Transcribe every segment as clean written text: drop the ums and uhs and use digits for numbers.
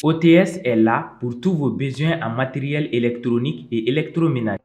OTS est là pour tous vos besoins en matériel électronique et électroménager.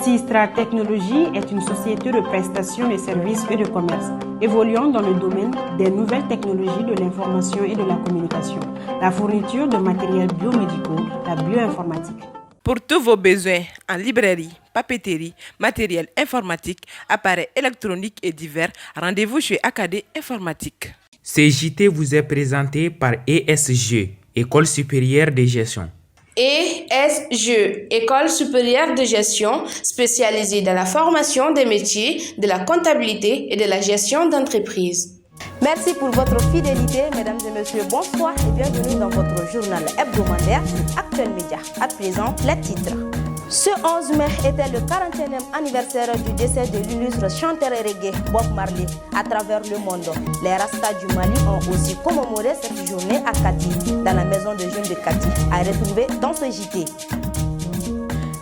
Sistra Technologies est une société de prestation de services et de commerce, évoluant dans le domaine des nouvelles technologies de l'information et de la communication, la fourniture de matériels biomédicaux, la bioinformatique. Pour tous vos besoins en librairie, papeterie, matériel informatique, appareils électroniques et divers, rendez-vous chez AKD Informatique. Ce JT vous est présenté par ESG, École supérieure de gestion. ESG, École supérieure de gestion, spécialisée dans la formation des métiers de la comptabilité et de la gestion d'entreprise. Merci pour votre fidélité, mesdames et messieurs. Bonsoir et bienvenue dans votre journal hebdomadaire Actuel Média. À présent, les titres. Ce 11 mai était le 41e anniversaire du décès de l'illustre chanteur et reggae Bob Marley à travers le monde. Les Rastas du Mali ont aussi commémoré cette journée à Kati, dans la maison de jeunes de Kati, à retrouver dans ce JT.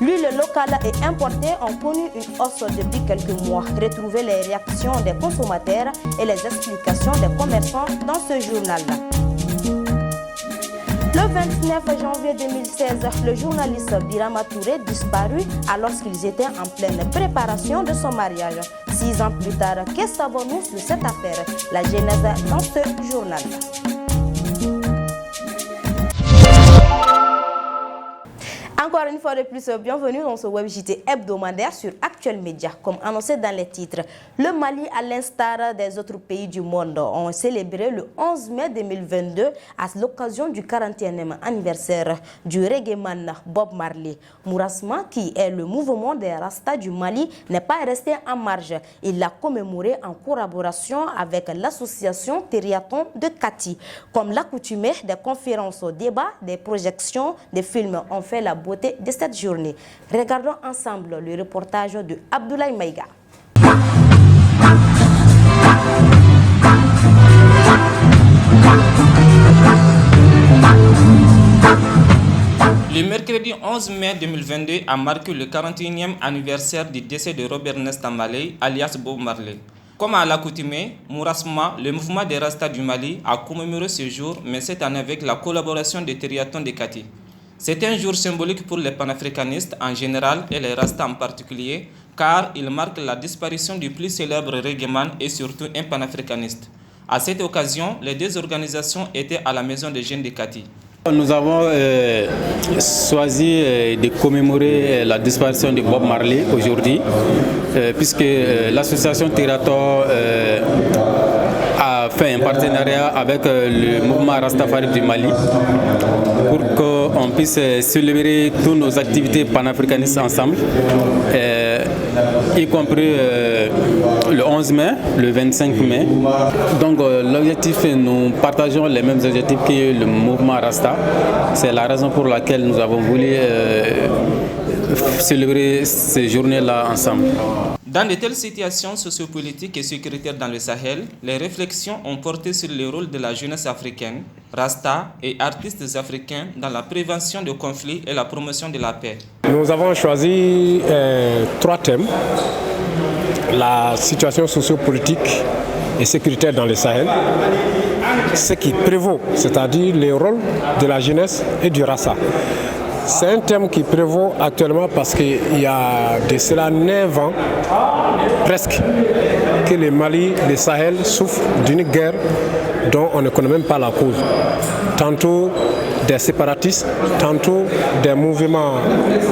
L'huile locale et importée ont connu une hausse depuis quelques mois. Retrouvez les réactions des consommateurs et les explications des commerçants dans ce journal-là. Le 29 janvier 2016, le journaliste Birama Touré disparut alors qu'ils étaient en pleine préparation de son mariage. 6 ans plus tard, que savons-nous sur cette affaire? La genèse dans ce journal. Encore une fois de plus, bienvenue dans ce web JT hebdomadaire sur Actuel Média. Comme annoncé dans les titres, le Mali, à l'instar des autres pays du monde, ont célébré le 11 mai 2022 à l'occasion du 41e anniversaire du reggaeman Bob Marley. Mourasma, qui est le mouvement des Rastas du Mali, n'est pas resté en marge. Il l'a commémoré en collaboration avec l'association Teriaton de Kati. Comme l'accoutumée, des conférences, débats, des projections, des films ont fait la beauté de cette journée. Regardons ensemble le reportage de Abdoulaye Maïga. Le mercredi 11 mai 2022 a marqué le 41e anniversaire du décès de Robert Nesta Marley, alias Bob Marley. Comme à l'accoutumée, Mourasma, le mouvement des Rastas du Mali, a commémoré ce jour, mais cette année avec la collaboration de Teriaton de Kati. C'est un jour symbolique pour les panafricanistes en général et les Rastas en particulier, car il marque la disparition du plus célèbre reggaeman et surtout un panafricaniste. À cette occasion, les deux organisations étaient à la maison des jeunes de Kati. Nous avons choisi de commémorer la disparition de Bob Marley aujourd'hui, puisque l'association Teriaton a fait un partenariat avec le mouvement Rastafari du Mali pour qu'on puisse célébrer toutes nos activités panafricanistes ensemble, y compris le 11 mai, le 25 mai. Donc l'objectif, nous partageons les mêmes objectifs que le mouvement Rasta. C'est la raison pour laquelle nous avons voulu célébrer ces journées-là ensemble. Dans de telles situations sociopolitiques et sécuritaires dans le Sahel, les réflexions ont porté sur le rôle de la jeunesse africaine, Rasta et artistes africains dans la prévention de conflits et la promotion de la paix. Nous avons choisi 3 thèmes. La situation sociopolitique et sécuritaire dans le Sahel, ce qui prévaut, c'est-à-dire le rôle de la jeunesse et du Rasta. C'est un thème qui prévaut actuellement parce qu'il y a de cela 9 ans, presque, que le Mali, le Sahel souffrent d'une guerre dont on ne connaît même pas la cause. Tantôt des séparatistes, tantôt des mouvements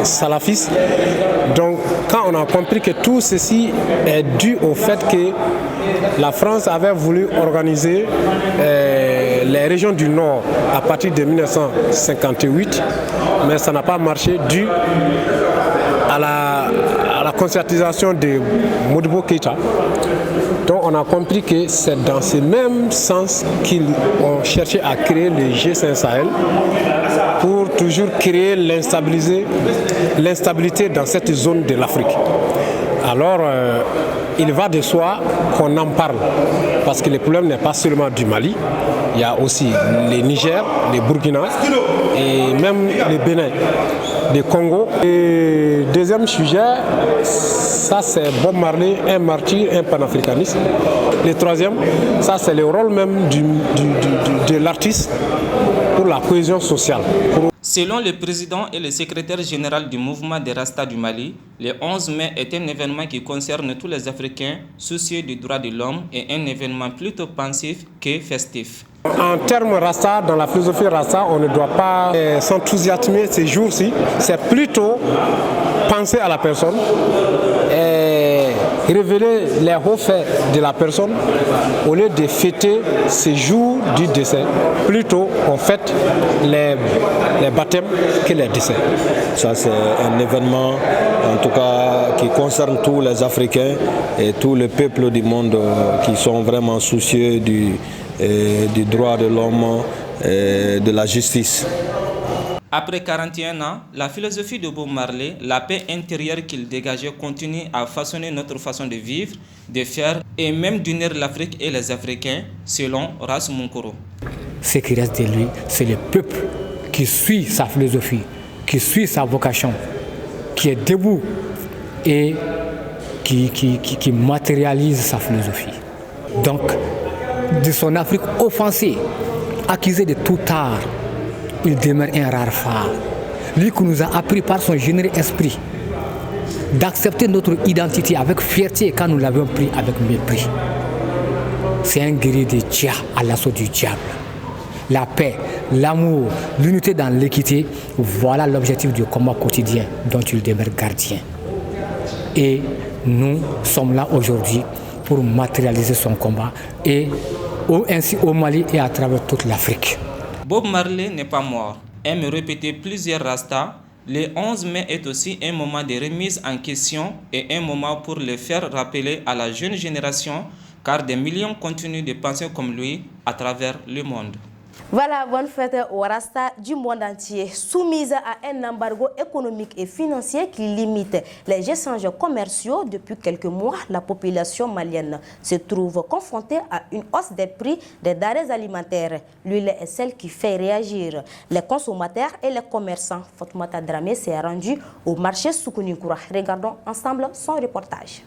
salafistes. Donc quand on a compris que tout ceci est dû au fait que la France avait voulu organiser les régions du Nord à partir de 1958, mais ça n'a pas marché dû à la conscientisation de Modibo Keïta. Donc on a compris que c'est dans ce même sens qu'ils ont cherché à créer le G5 Sahel pour toujours créer l'instabilité dans cette zone de l'Afrique. Alors il va de soi qu'on en parle, parce que le problème n'est pas seulement du Mali, il y a aussi le Niger, le Burkina et même le Bénin, le Congo. Et deuxième sujet, ça c'est Bob Marley, un martyr, un panafricaniste. Le troisième, ça c'est le rôle même de l'artiste pour la cohésion sociale. Selon le président et le secrétaire général du mouvement des Rastas du Mali, le 11 mai est un événement qui concerne tous les Africains soucieux des droits de l'homme et un événement plutôt pensif que festif. En termes Rasta, dans la philosophie Rasta, on ne doit pas s'enthousiasmer ces jours-ci. C'est plutôt penser à la personne et révéler les hauts faits de la personne au lieu de fêter ces jours du décès. Plutôt, on fête les baptêmes que les décès. Ça, c'est un événement, en tout cas, qui concerne tous les Africains et tous les peuples du monde qui sont vraiment soucieux du droit de l'homme et de la justice. Après 41 ans, la philosophie de Bob Marley, la paix intérieure qu'il dégageait continue à façonner notre façon de vivre, de faire et même d'unir l'Afrique et les Africains, selon Ras Munkoro. Ce qui reste de lui, c'est le peuple qui suit sa philosophie, qui suit sa vocation, qui est debout et qui matérialise sa philosophie. Donc, de son Afrique offensée, accusée de tout art, il demeure un rare phare. Lui qui nous a appris par son généreux esprit d'accepter notre identité avec fierté quand nous l'avions pris avec mépris. C'est un guerrier de Dja à l'assaut du diable. La paix, l'amour, l'unité dans l'équité, voilà l'objectif du combat quotidien dont il demeure gardien. Et nous sommes là aujourd'hui pour matérialiser son combat et ainsi au Mali et à travers toute l'Afrique. Bob Marley n'est pas mort. Aime répéter plusieurs rastas. Le 11 mai est aussi un moment de remise en question et un moment pour le faire rappeler à la jeune génération, car des millions continuent de penser comme lui à travers le monde. Voilà, bonne fête aux Rasta du monde entier. Soumise à un embargo économique et financier qui limite les échanges commerciaux depuis quelques mois, la population malienne se trouve confrontée à une hausse des prix des denrées alimentaires. L'huile est celle qui fait réagir les consommateurs et les commerçants. Fatoumata Dramé s'est rendu au marché Soukounikoura. Regardons ensemble son reportage.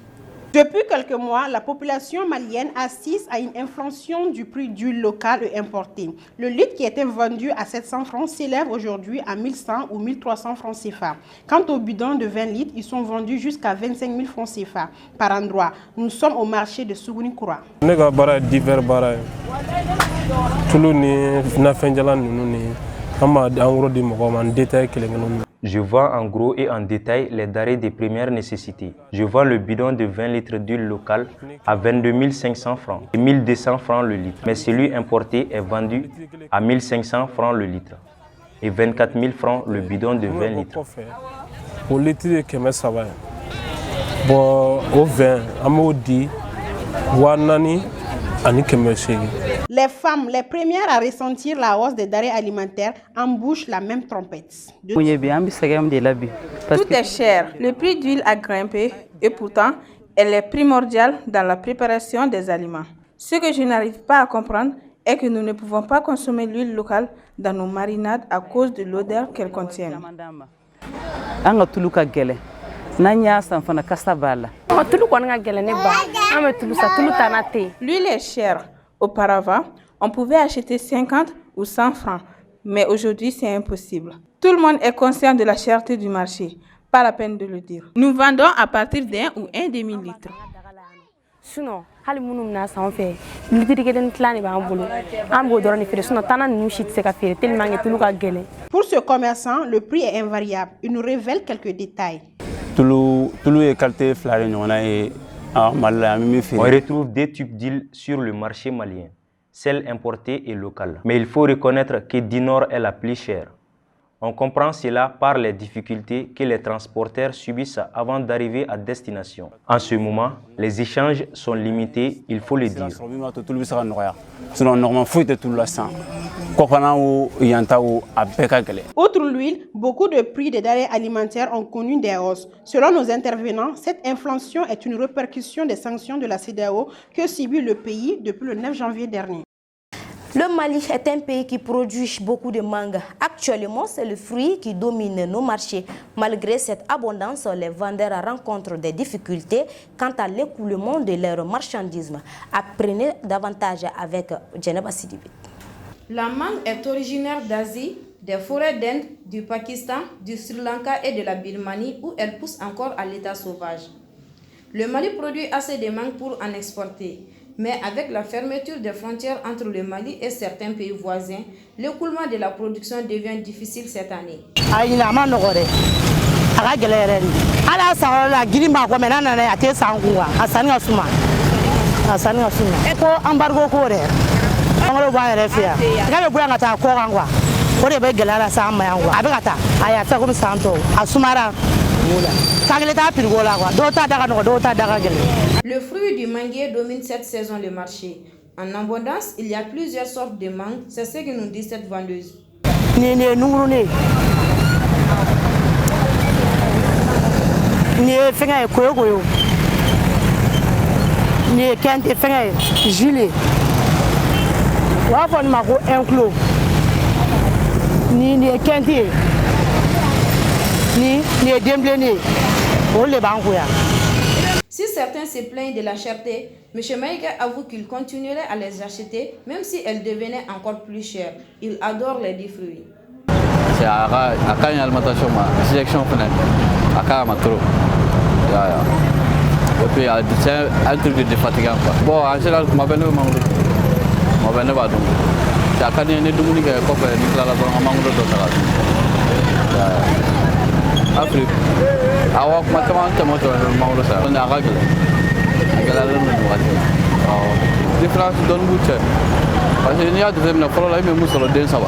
Depuis quelques mois, la population malienne assiste à une inflation du prix d'huile locale et importée. Le litre qui était vendu à 700 francs s'élève aujourd'hui à 1100 ou 1300 francs CFA. Quant aux bidons de 20 litres, ils sont vendus jusqu'à 25 000 francs CFA par endroit. Nous sommes au marché de Soukounikoura. Je vends en gros et en détail les denrées de première nécessité. Je vends le bidon de 20 litres d'huile locale à 22 500 francs et 1200 francs le litre. Mais celui importé est vendu à 1500 francs le litre et 24 000 francs le bidon de 20 litres. Au litre de ça va. Bon, au vin, à maudit, wanani, les femmes, les premières à ressentir la hausse des denrées alimentaires, embouchent la même trompette. Tout est cher. Le prix d'huile a grimpé et pourtant, elle est primordiale dans la préparation des aliments. Ce que je n'arrive pas à comprendre est que nous ne pouvons pas consommer l'huile locale dans nos marinades à cause de l'odeur qu'elle contient. L'huile est chère. Auparavant, on pouvait acheter 50 ou 100 francs, mais aujourd'hui c'est impossible. Tout le monde est conscient de la cherté du marché, pas la peine de le dire. Nous vendons à partir d'1 ou 1 demi-litre. Pour ce commerçant, le prix est invariable. Il nous révèle quelques détails. On retrouve deux types d'huile sur le marché malien, celle importée et locale. Mais il faut reconnaître que Dinor est la plus chère. On comprend cela par les difficultés que les transporteurs subissent avant d'arriver à destination. En ce moment, les échanges sont limités, il faut le dire. Outre l'huile, beaucoup de prix des denrées alimentaires ont connu des hausses. Selon nos intervenants, cette inflation est une répercussion des sanctions de la CEDEAO que subit le pays depuis le 9 janvier dernier. Le Mali est un pays qui produit beaucoup de mangue. Actuellement, c'est le fruit qui domine nos marchés. Malgré cette abondance, les vendeurs rencontrent des difficultés quant à l'écoulement de leurs marchandises. Apprenez davantage avec Djeneba Sidibé. La mangue est originaire d'Asie, des forêts d'Inde, du Pakistan, du Sri Lanka et de la Birmanie où elle pousse encore à l'état sauvage. Le Mali produit assez de mangue pour en exporter. Mais avec la fermeture des frontières entre le Mali et certains pays voisins, l'écoulement de la production devient difficile cette année. Le fruit du manguier domine cette saison le marché. En abondance, il y a plusieurs sortes de mangue, c'est ce que nous dit cette vendeuse. Si certains se plaignent de la cherté, M. Maïga avoue qu'il continuerait à les acheter même si elles devenaient encore plus chères. Il adore les 10 fruits. C'est à une alimentation, sélection et puis c'est un truc de fatigant. Bon, en général, je m'appelle c'est à quand il y a des dominiques qui sont Afrique. Alors, maintenant, on a réglé. La différence donne beaucoup. Parce qu'il y a des problèmes, mais sur le dé, ça va.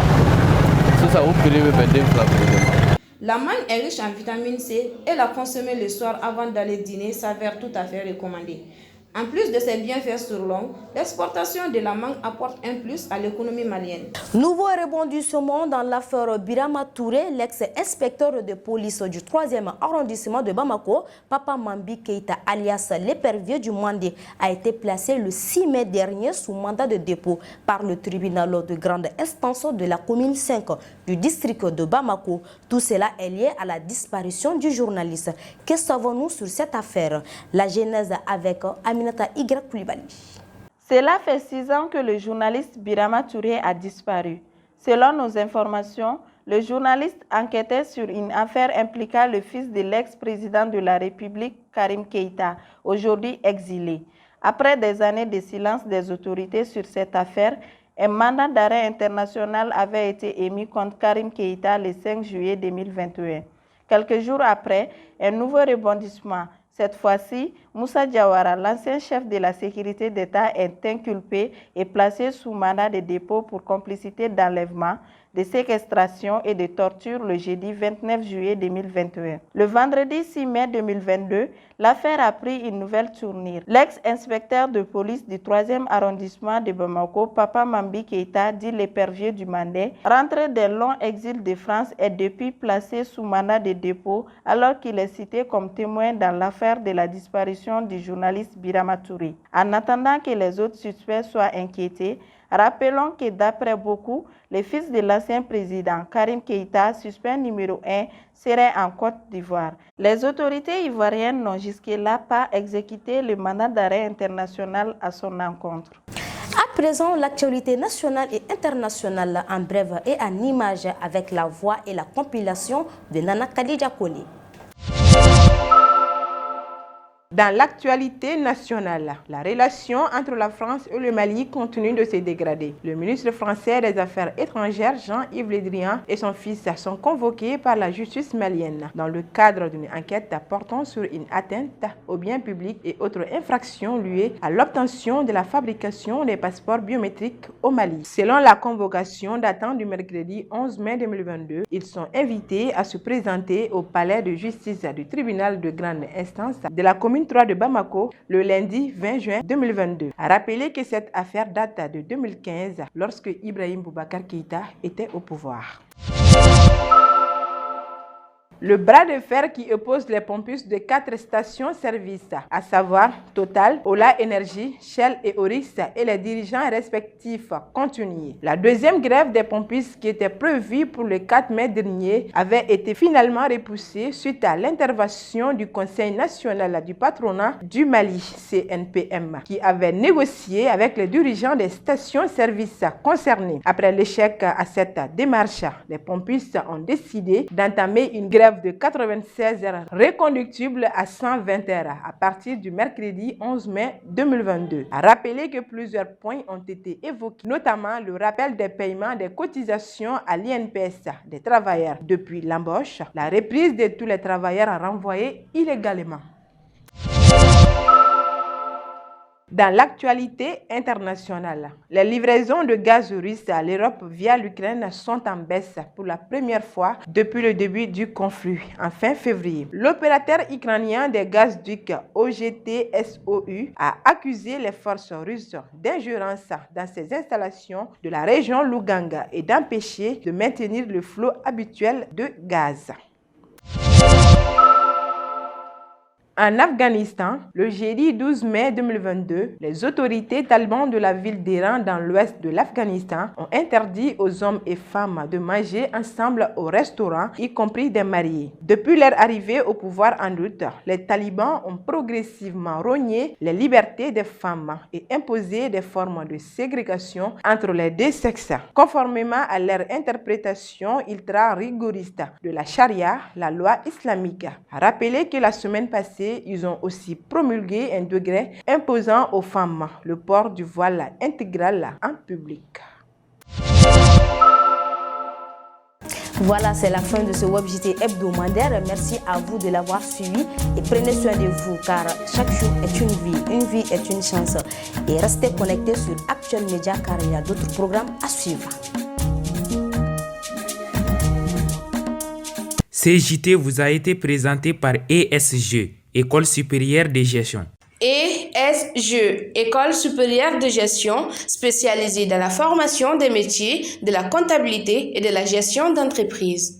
C'est ça, vous pouvez La mangue est riche en vitamine C et la consommer le soir avant d'aller dîner s'avère tout à fait recommandé. En plus de ses bienfaits sur l'homme, l'exportation de la mangue apporte un plus à l'économie malienne. Nouveau rebondissement dans l'affaire Birama Touré, l'ex-inspecteur de police du 3e arrondissement de Bamako, Papa Mambi Keïta alias l'épervier du Mandé, a été placé le 6 mai dernier sous mandat de dépôt par le tribunal de grande instance de la commune 5 du district de Bamako. Tout cela est lié à la disparition du journaliste. Que savons-nous sur cette affaire? La genèse avec Aminata Y. Koulibaly. Cela fait 6 ans que le journaliste Birama Touré a disparu. Selon nos informations, le journaliste enquêtait sur une affaire impliquant le fils de l'ex-président de la République, Karim Keïta, aujourd'hui exilé. Après des années de silence des autorités sur cette affaire, un mandat d'arrêt international avait été émis contre Karim Keïta le 5 juillet 2021. Quelques jours après, un nouveau rebondissement. Cette fois-ci, Moussa Diawara, l'ancien chef de la sécurité d'État, est inculpé et placé sous mandat de dépôt pour complicité d'enlèvement, de séquestration et de torture le jeudi 29 juillet 2021. Le vendredi 6 mai 2022, l'affaire a pris une nouvelle tournure. L'ex-inspecteur de police du 3e arrondissement de Bamako, Papa Mambi Keïta, dit l'épervier du Mandé, rentré d'un long exil de France, est depuis placé sous mandat de dépôt alors qu'il est cité comme témoin dans l'affaire de la disparition du journaliste Birama Touré. En attendant que les autres suspects soient inquiétés, rappelons que d'après beaucoup, le fils de l'ancien président Karim Keïta, suspect numéro 1, serait en Côte d'Ivoire. Les autorités ivoiriennes n'ont jusque-là pas exécuté le mandat d'arrêt international à son encontre. À présent, l'actualité nationale et internationale en bref et en images avec la voix et la compilation de Nana Khadija Koli. Dans l'actualité nationale, la relation entre la France et le Mali continue de se dégrader. Le ministre français des Affaires étrangères, Jean-Yves Le Drian, et son fils sont convoqués par la justice malienne dans le cadre d'une enquête portant sur une atteinte aux biens publics et autres infractions liées à l'obtention de la fabrication des passeports biométriques au Mali. Selon la convocation datant du mercredi 11 mai 2022, ils sont invités à se présenter au palais de justice du tribunal de grande instance de la commune 3 de Bamako le lundi 20 juin 2022. A rappeler que cette affaire date de 2015 lorsque Ibrahim Boubacar Keïta était au pouvoir. Le bras de fer qui oppose les pompustes de 4 stations-service, à savoir Total, Ola Energy, Shell et Oryx, et les dirigeants respectifs continue. La deuxième grève des pompistes qui était prévue pour le 4 mai dernier avait été finalement repoussée suite à l'intervention du Conseil national du patronat du Mali, CNPM, qui avait négocié avec les dirigeants des stations-service concernées. Après l'échec à cette démarche, les pompistes ont décidé d'entamer une grève de 96 heures reconductible à 120 heures à partir du mercredi 11 mai 2022. À rappeler que plusieurs points ont été évoqués, notamment le rappel des paiements des cotisations à l'INPS des travailleurs depuis l'embauche, la reprise de tous les travailleurs renvoyés illégalement. Dans l'actualité internationale, les livraisons de gaz russe à l'Europe via l'Ukraine sont en baisse pour la première fois depuis le début du conflit, en fin février. L'opérateur ukrainien des gazoducs OGT-SOU a accusé les forces russes d'ingérence dans ses installations de la région Louganga et d'empêcher de maintenir le flot habituel de gaz. En Afghanistan, le jeudi 12 mai 2022, les autorités talibans de la ville d'Iran dans l'ouest de l'Afghanistan ont interdit aux hommes et femmes de manger ensemble au restaurant, y compris des mariés. Depuis leur arrivée au pouvoir en août, les talibans ont progressivement rogné les libertés des femmes et imposé des formes de ségrégation entre les deux sexes, conformément à leur interprétation ultra rigoriste de la charia, la loi islamique. Rappelez que la semaine passée, ils ont aussi promulgué un décret imposant aux femmes le port du voile intégral en public. Voilà, c'est la fin de ce WebJT hebdomadaire. Merci à vous de l'avoir suivi et prenez soin de vous car chaque jour est une vie est une chance. Et restez connectés sur Actuel Média car il y a d'autres programmes à suivre. CJT vous a été présenté par ESG, École supérieure de gestion. ESG, École supérieure de gestion, spécialisée dans la formation des métiers de la comptabilité et de la gestion d'entreprise.